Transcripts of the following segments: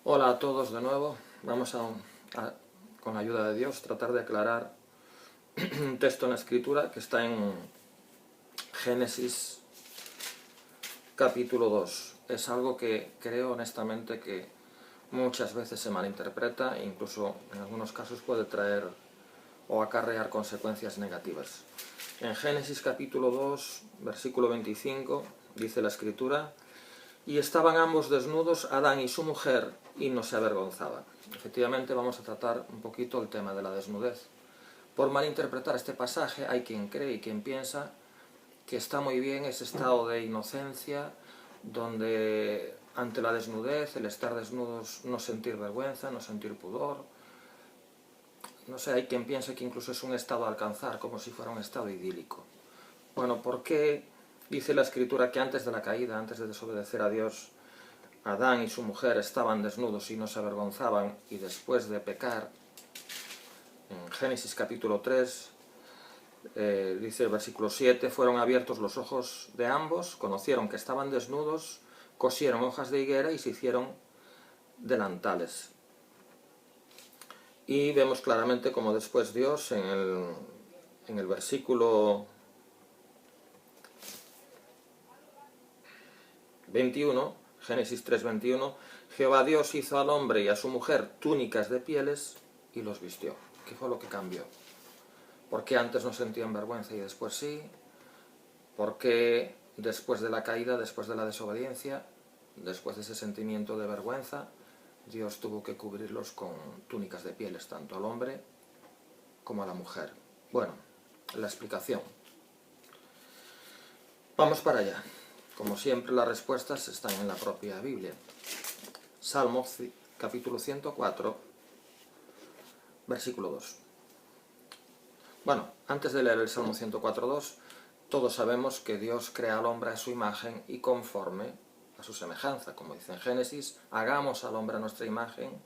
Hola a todos de nuevo. Vamos con la ayuda de Dios, tratar de aclarar un texto en la Escritura que está en Génesis capítulo 2. Es algo que creo honestamente que muchas veces se malinterpreta e incluso en algunos casos puede traer o acarrear consecuencias negativas. En Génesis capítulo 2, versículo 25, dice la Escritura: y estaban ambos desnudos, Adán y su mujer, y no se avergonzaban. Efectivamente, vamos a tratar un poquito el tema de la desnudez. Por malinterpretar este pasaje, hay quien cree y quien piensa que está muy bien ese estado de inocencia, donde ante la desnudez, el estar desnudos, no sentir vergüenza, no sentir pudor. No sé, hay quien piensa que incluso es un estado a alcanzar, como si fuera un estado idílico. Bueno, ¿por qué dice la Escritura que antes de la caída, antes de desobedecer a Dios, Adán y su mujer estaban desnudos y no se avergonzaban, y después de pecar, en Génesis capítulo 3, dice el versículo 7, fueron abiertos los ojos de ambos, conocieron que estaban desnudos, cosieron hojas de higuera y se hicieron delantales? Y vemos claramente como después Dios, en el versículo 21, Génesis 3:21, Jehová Dios hizo al hombre y a su mujer túnicas de pieles y los vistió. ¿Qué fue lo que cambió? ¿Por qué antes no sentían vergüenza y después sí? ¿Por qué después de la caída, después de la desobediencia, después de ese sentimiento de vergüenza, Dios tuvo que cubrirlos con túnicas de pieles, tanto al hombre como a la mujer? Bueno, la explicación. Vamos para allá. Como siempre, las respuestas están en la propia Biblia. Salmo capítulo 104, versículo 2. Bueno, antes de leer el Salmo 104.2, todos sabemos que Dios crea al hombre a su imagen y conforme a su semejanza. Como dice en Génesis, hagamos al hombre a nuestra imagen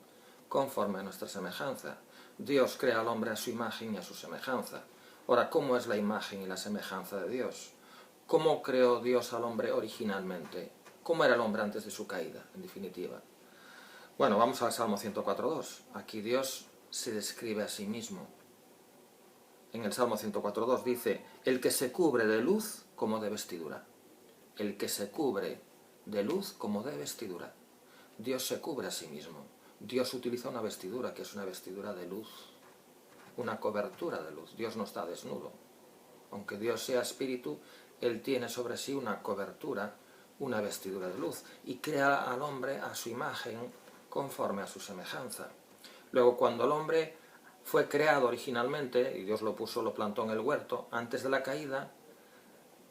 conforme a nuestra semejanza. Dios crea al hombre a su imagen y a su semejanza. Ahora, ¿cómo es la imagen y la semejanza de Dios? ¿Cómo creó Dios al hombre originalmente? ¿Cómo era el hombre antes de su caída, en definitiva? Bueno, vamos al Salmo 104.2. Aquí Dios se describe a sí mismo. En el Salmo 104.2 dice: el que se cubre de luz como de vestidura. El que se cubre de luz como de vestidura. Dios se cubre a sí mismo. Dios utiliza una vestidura, que es una vestidura de luz, una cobertura de luz. Dios no está desnudo. Aunque Dios sea espíritu, Él tiene sobre sí una cobertura, una vestidura de luz, y crea al hombre a su imagen conforme a su semejanza. Luego, cuando el hombre fue creado originalmente, y Dios lo plantó en el huerto, antes de la caída,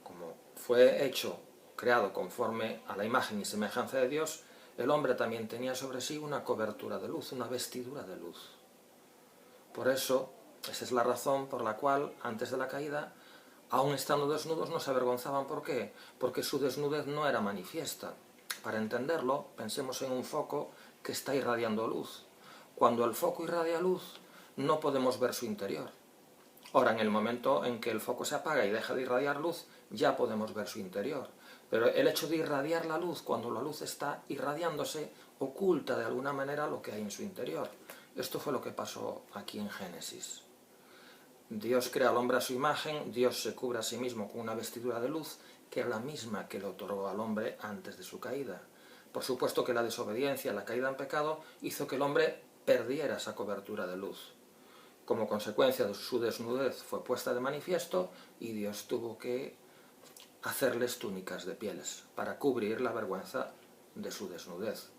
como fue hecho, creado conforme a la imagen y semejanza de Dios, el hombre también tenía sobre sí una cobertura de luz, una vestidura de luz. Por eso, esa es la razón por la cual, antes de la caída, aun estando desnudos, no se avergonzaban. ¿Por qué? Porque su desnudez no era manifiesta. Para entenderlo, pensemos en un foco que está irradiando luz. Cuando el foco irradia luz, no podemos ver su interior. Ahora, en el momento en que el foco se apaga y deja de irradiar luz, ya podemos ver su interior. Pero el hecho de irradiar la luz, cuando la luz está irradiándose, oculta de alguna manera lo que hay en su interior. Esto fue lo que pasó aquí en Génesis. Dios crea al hombre a su imagen, Dios se cubre a sí mismo con una vestidura de luz, que era la misma que le otorgó al hombre antes de su caída. Por supuesto que la desobediencia, la caída en pecado, hizo que el hombre perdiera esa cobertura de luz. Como consecuencia de su desnudez fue puesta de manifiesto y Dios tuvo que hacerles túnicas de pieles para cubrir la vergüenza de su desnudez.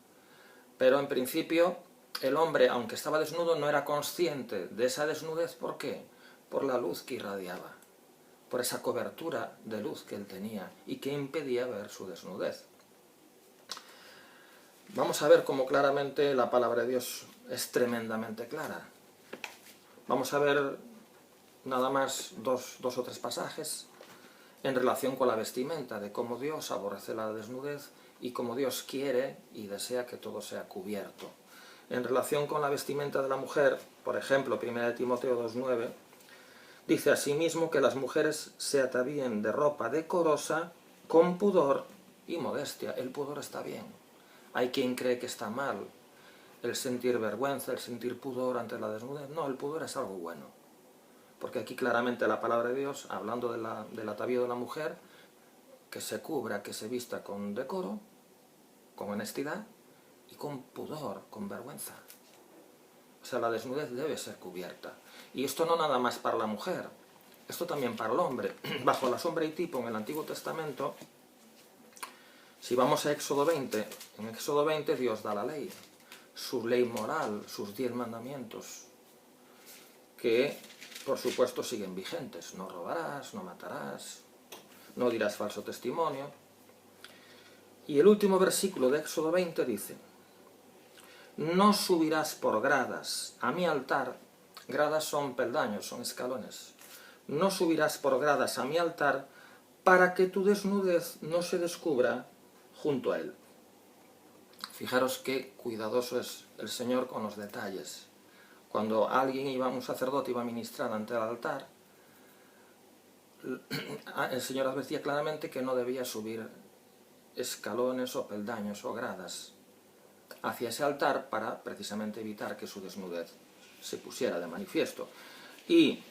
Pero en principio el hombre, aunque estaba desnudo, no era consciente de esa desnudez. ¿Por qué? Por la luz que irradiaba, por esa cobertura de luz que él tenía y que impedía ver su desnudez. Vamos a ver cómo claramente la palabra de Dios es tremendamente clara. Vamos a ver nada más dos o tres pasajes en relación con la vestimenta, de cómo Dios aborrece la desnudez y cómo Dios quiere y desea que todo sea cubierto. En relación con la vestimenta de la mujer, por ejemplo, 1 Timoteo 2:9, dice asimismo que las mujeres se atavíen de ropa decorosa, con pudor y modestia. El pudor está bien. Hay quien cree que está mal el sentir vergüenza, el sentir pudor ante la desnudez. No, el pudor es algo bueno. Porque aquí claramente la palabra de Dios, hablando del atavío de la mujer, que se cubra, que se vista con decoro, con honestidad y con pudor, con vergüenza. O sea, la desnudez debe ser cubierta. Y esto no nada más para la mujer, esto también para el hombre. Bajo la sombra y tipo en el Antiguo Testamento, si vamos a Éxodo 20, en Éxodo 20 Dios da la ley, su ley moral, sus 10 mandamientos, que por supuesto siguen vigentes. No robarás, no matarás, no dirás falso testimonio. Y el último versículo de Éxodo 20 dice: no subirás por gradas a mi altar. Gradas son peldaños, son escalones. No subirás por gradas a mi altar para que tu desnudez no se descubra junto a él. Fijaros qué cuidadoso es el Señor con los detalles. Cuando un sacerdote iba a ministrar ante el altar, el Señor advertía claramente que no debía subir escalones o peldaños o gradas hacia ese altar para precisamente evitar que su desnudez se pusiera de manifiesto. Y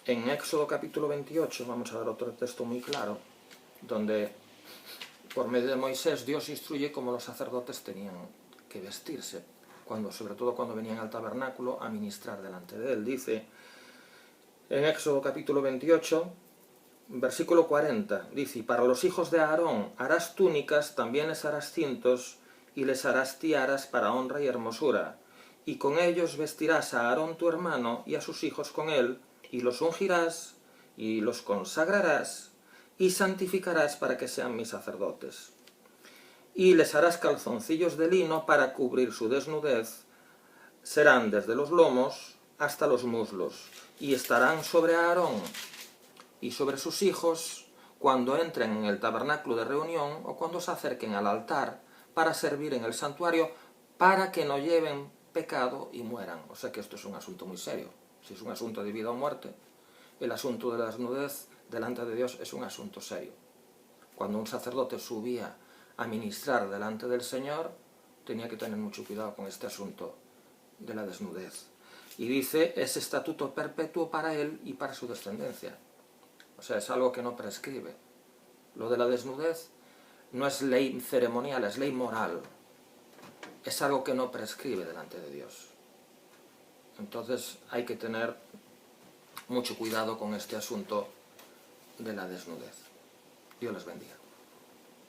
en Éxodo capítulo 28, vamos a ver otro texto muy claro, donde por medio de Moisés Dios instruye cómo los sacerdotes tenían que vestirse, sobre todo cuando venían al tabernáculo a ministrar delante de él. Dice en Éxodo capítulo 28, versículo 40, dice: y para los hijos de Aarón harás túnicas, también les harás cintos, y les harás tiaras para honra y hermosura, y con ellos vestirás a Aarón tu hermano y a sus hijos con él, y los ungirás, y los consagrarás, y santificarás para que sean mis sacerdotes. Y les harás calzoncillos de lino para cubrir su desnudez, serán desde los lomos hasta los muslos, y estarán sobre Aarón y sobre sus hijos cuando entren en el tabernáculo de reunión o cuando se acerquen al altar para servir en el santuario, para que no lleven pecado y mueran. O sea que esto es un asunto muy serio. Si es un asunto de vida o muerte, el asunto de la desnudez delante de Dios es un asunto serio. Cuando un sacerdote subía a ministrar delante del Señor, tenía que tener mucho cuidado con este asunto de la desnudez. Y dice, es estatuto perpetuo para él y para su descendencia. O sea, es algo que no prescribe. Lo de la desnudez no es ley ceremonial, es ley moral. Es algo que no prescribe delante de Dios. Entonces hay que tener mucho cuidado con este asunto de la desnudez. Dios les bendiga.